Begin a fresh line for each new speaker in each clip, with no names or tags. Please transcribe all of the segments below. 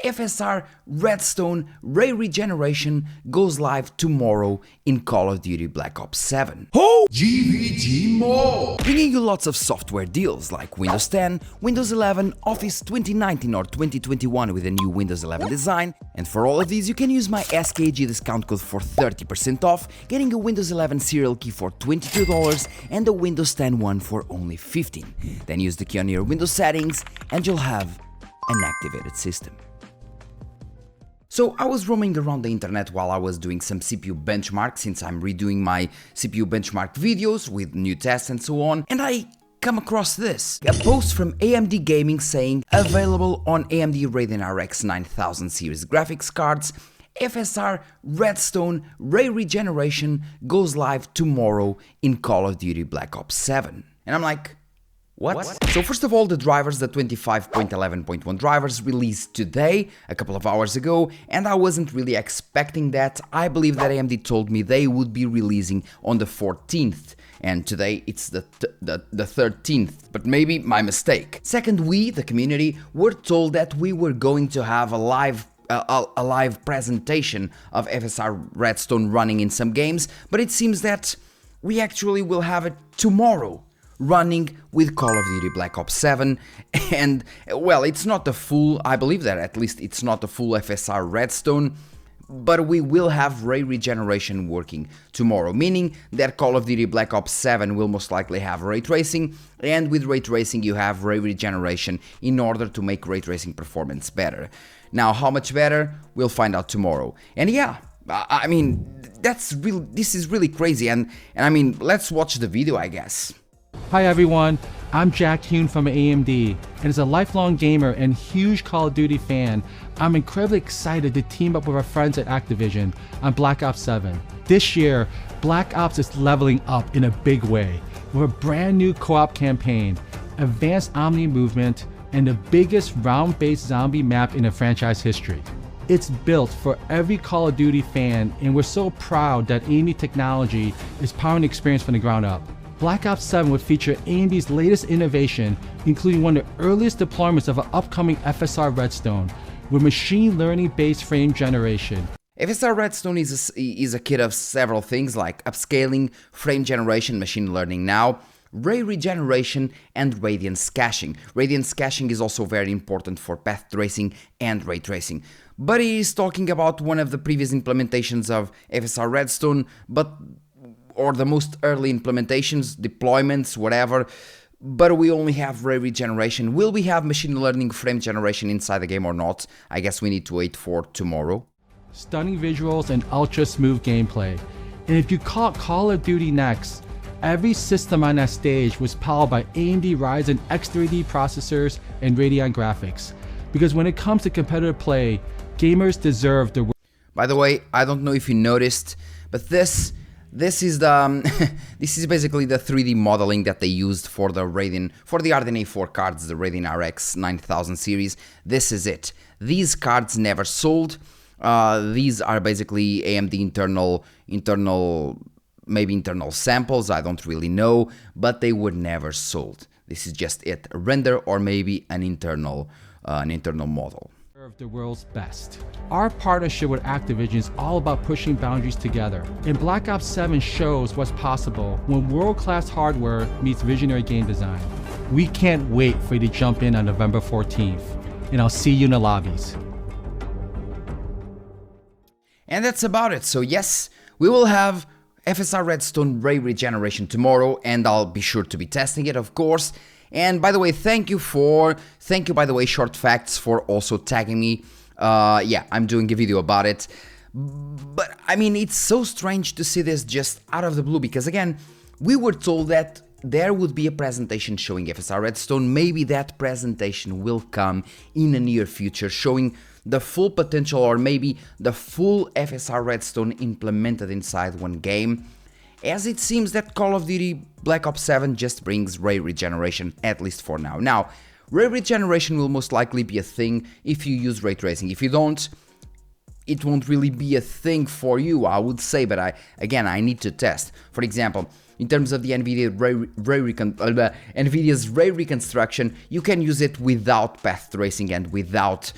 FSR Redstone Ray Regeneration goes live tomorrow in Call of Duty Black Ops 7.
GVG More!
Bringing you lots of software deals like Windows 10, Windows 11, Office 2019 or 2021 with a new Windows 11 design, and for all of these you can use my SKG discount code for 30% off, getting a Windows 11 serial key for $22 and a Windows 10 one for only $15. Then use the key on your Windows settings and you'll have an activated system. So I was roaming around the internet while I was doing some CPU benchmarks, since I'm redoing my CPU benchmark videos with new tests and so on, and I come across this. A post from AMD Gaming saying, available on AMD Radeon RX 9000 series graphics cards, FSR Redstone Ray Regeneration goes live tomorrow in Call of Duty Black Ops 7. And I'm like, what? So first of all, the drivers, the 25.11.1 drivers, released today, a couple of hours ago, and I wasn't really expecting that. I believe that AMD told me they would be releasing on the 14th, and today it's the 13th, but maybe my mistake. Second, we, the community, were told that we were going to have a live presentation of FSR Redstone running in some games, but it seems that we actually will have it tomorrow, running with Call of Duty Black Ops 7, and well, it's not the full, I believe that at least it's not the full FSR Redstone, but we will have Ray Regeneration working tomorrow, meaning that Call of Duty Black Ops 7 will most likely have ray tracing, and with ray tracing you have Ray Regeneration in order to make ray tracing performance better. Now, how much better? We'll find out tomorrow. And yeah, I mean, this is really crazy, and I mean, let's watch the video, I guess.
Hi everyone, I'm Jack Hune from AMD, and as a lifelong gamer and huge Call of Duty fan, I'm incredibly excited to team up with our friends at Activision on Black Ops 7. This year, Black Ops is leveling up in a big way, with a brand new co-op campaign, advanced Omni movement, and the biggest round-based zombie map in the franchise history. It's built for every Call of Duty fan, and we're so proud that AMD technology is powering the experience from the ground up. Black Ops 7 would feature AMD's latest innovation, including one of the earliest deployments of an upcoming FSR Redstone, with machine learning based frame generation.
FSR Redstone is a kit of several things like upscaling, frame generation, machine learning now, ray regeneration, and radiance caching. Radiance caching is also very important for path tracing and ray tracing. But he is talking about one of the previous implementations of FSR Redstone, or the most early implementations, deployments, whatever, but we only have ray regeneration. Will we have machine learning frame generation inside the game or not? I guess we need to wait for tomorrow.
Stunning visuals and ultra smooth gameplay. And if you caught Call of Duty next, every system on that stage was powered by AMD Ryzen X3D processors and Radeon graphics. Because when it comes to competitive play, gamers deserve the...
By the way, I don't know if you noticed, but this is the this is basically the 3D modeling that they used for the RDNA 4 cards, the Radeon RX 9000 series. This is it. These cards never sold. These are basically AMD internal samples. I don't really know, but they were never sold. This is just it, a render or maybe an internal model.
Of the world's best. Our partnership with Activision is all about pushing boundaries together, and Black Ops 7 shows what's possible when world-class hardware meets visionary game design. We can't wait for you to jump in on November 14th, and I'll see you in the lobbies.
And that's about it. So yes, we will have FSR Redstone Ray Regeneration tomorrow, and I'll be sure to be testing it, of course. And by the way, thank you by the way, Short Facts, for also tagging me. Yeah, I'm doing a video about it. But I mean, it's so strange to see this just out of the blue, because again, we were told that there would be a presentation showing FSR Redstone. Maybe that presentation will come in the near future, showing the full potential or maybe the full FSR Redstone implemented inside one game, as it seems that Call of Duty Black Ops 7 just brings Ray Regeneration, at least for now. Now, Ray Regeneration will most likely be a thing if you use ray tracing. If you don't, it won't really be a thing for you, I would say, but I need to test. For example, in terms of the NVIDIA's Ray Reconstruction, you can use it without path tracing and without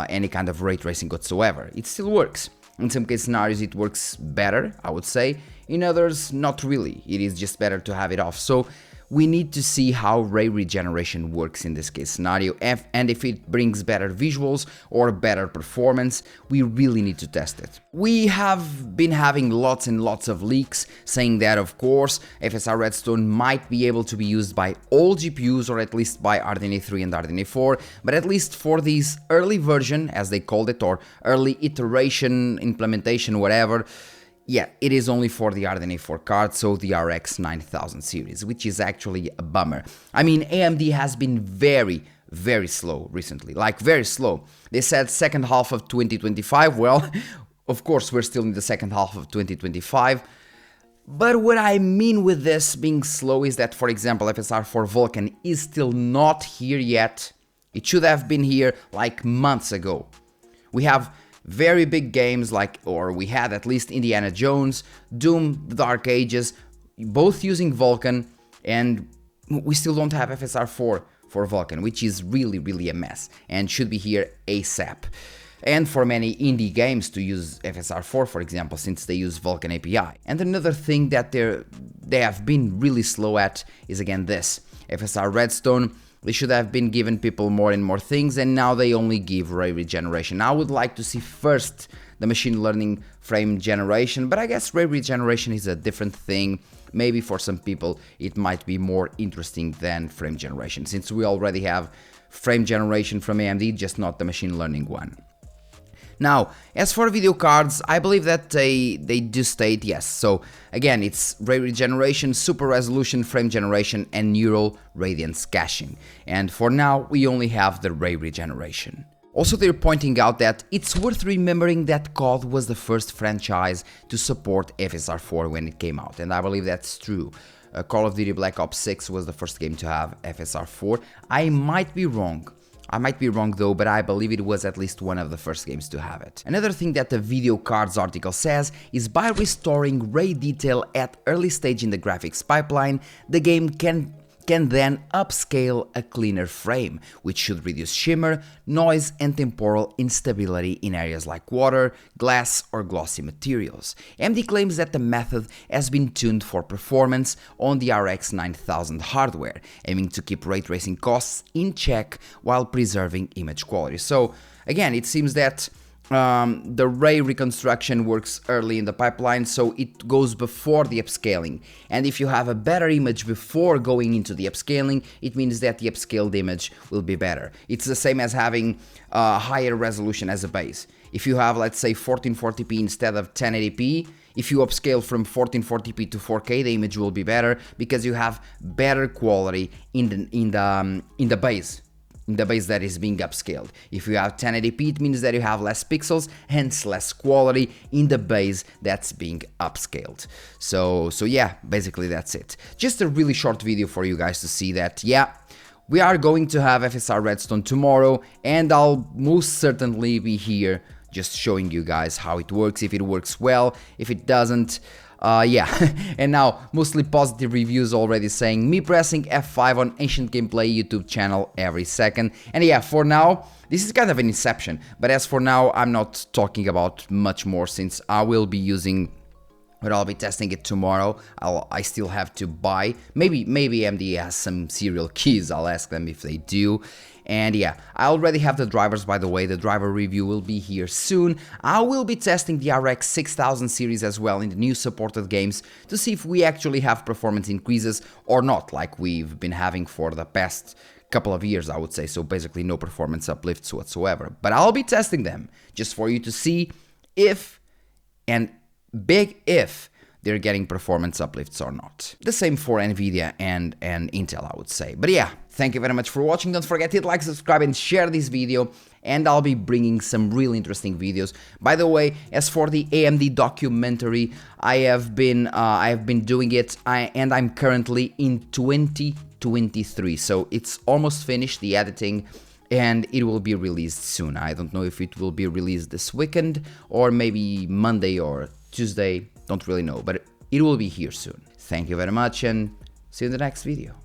any kind of ray tracing whatsoever. It still works. In some case scenarios it works better, I would say. In others, not really. It is just better to have it off. So we need to see how Ray Regeneration works in this case scenario, and if it brings better visuals or better performance. We really need to test it. We have been having lots and lots of leaks saying that, of course, FSR Redstone might be able to be used by all GPUs, or at least by RDNA 3 and RDNA 4, but at least for this early version, as they called it, or early iteration, implementation, whatever, yeah, it is only for the RDNA 4 card, so the RX 9000 series, which is actually a bummer. I mean, AMD has been very slow recently, like very slow. They said second half of 2025, well, of course we're still in the second half of 2025. But what I mean with this being slow is that, for example, FSR 4 Vulkan is still not here yet. It should have been here like months ago. We have very big games we had at least Indiana Jones, Doom, The Dark Ages, both using Vulkan, and we still don't have FSR 4 for Vulkan, which is really a mess and should be here ASAP. And for many indie games to use FSR 4, for example, since they use Vulkan API. And another thing that they have been really slow at is again this, FSR Redstone. They should have been giving people more and more things, and now they only give Ray Regeneration. I would like to see first the machine learning frame generation, but I guess Ray Regeneration is a different thing. Maybe for some people it might be more interesting than frame generation, since we already have frame generation from AMD, just not the machine learning one. Now, as for video cards, I believe that they do state yes. So again, it's Ray Regeneration, Super Resolution, Frame Generation, and Neural Radiance Caching. And for now, we only have the Ray Regeneration. Also, they're pointing out that it's worth remembering that COD was the first franchise to support FSR 4 when it came out, and I believe that's true. Call of Duty Black Ops 6 was the first game to have FSR 4. I might be wrong though, but I believe it was at least one of the first games to have it. Another thing that the video cards article says is by restoring ray detail at early stage in the graphics pipeline, the game can then upscale a cleaner frame, which should reduce shimmer, noise and temporal instability in areas like water, glass or glossy materials. AMD claims that the method has been tuned for performance on the RX 9000 hardware, aiming to keep ray tracing costs in check while preserving image quality. So again, it seems that the ray reconstruction works early in the pipeline, so it goes before the upscaling. And if you have a better image before going into the upscaling, it means that the upscaled image will be better. It's the same as having higher resolution as a base. If you have, let's say, 1440p instead of 1080p, if you upscale from 1440p to 4K, the image will be better because you have better quality in the base. In the base that is being upscaled. If you have 1080p, it means that you have less pixels, hence less quality in the base that's being upscaled. So yeah, basically that's it. Just a really short video for you guys to see that, yeah, we are going to have FSR Redstone tomorrow, and I'll most certainly be here just showing you guys how it works, if it works well, if it doesn't. Yeah, and now mostly positive reviews already saying me pressing F5 on Ancient Gameplay YouTube channel every second. And yeah, for now, this is kind of an inception, but as for now, I'm not talking about much more since I will be using, but I'll be testing it tomorrow. I still have to buy, maybe AMD has some serial keys, I'll ask them if they do. And yeah, I already have the drivers, by the way. The driver review will be here soon. I will be testing the RX 6000 series as well in the new supported games to see if we actually have performance increases or not, like we've been having for the past couple of years, I would say. So basically no performance uplifts whatsoever. But I'll be testing them just for you to see if, and big if, they're getting performance uplifts or not. The same for Nvidia and Intel, I would say. But yeah, thank you very much for watching. Don't forget to hit like, subscribe and share this video, and I'll be bringing some really interesting videos. By the way, as for the AMD documentary, I have been doing it, and I'm currently in 2023, so it's almost finished, the editing, and it will be released soon. I don't know if it will be released this weekend or maybe Monday or Tuesday, don't really know, but it will be here soon. Thank you very much and see you in the next video.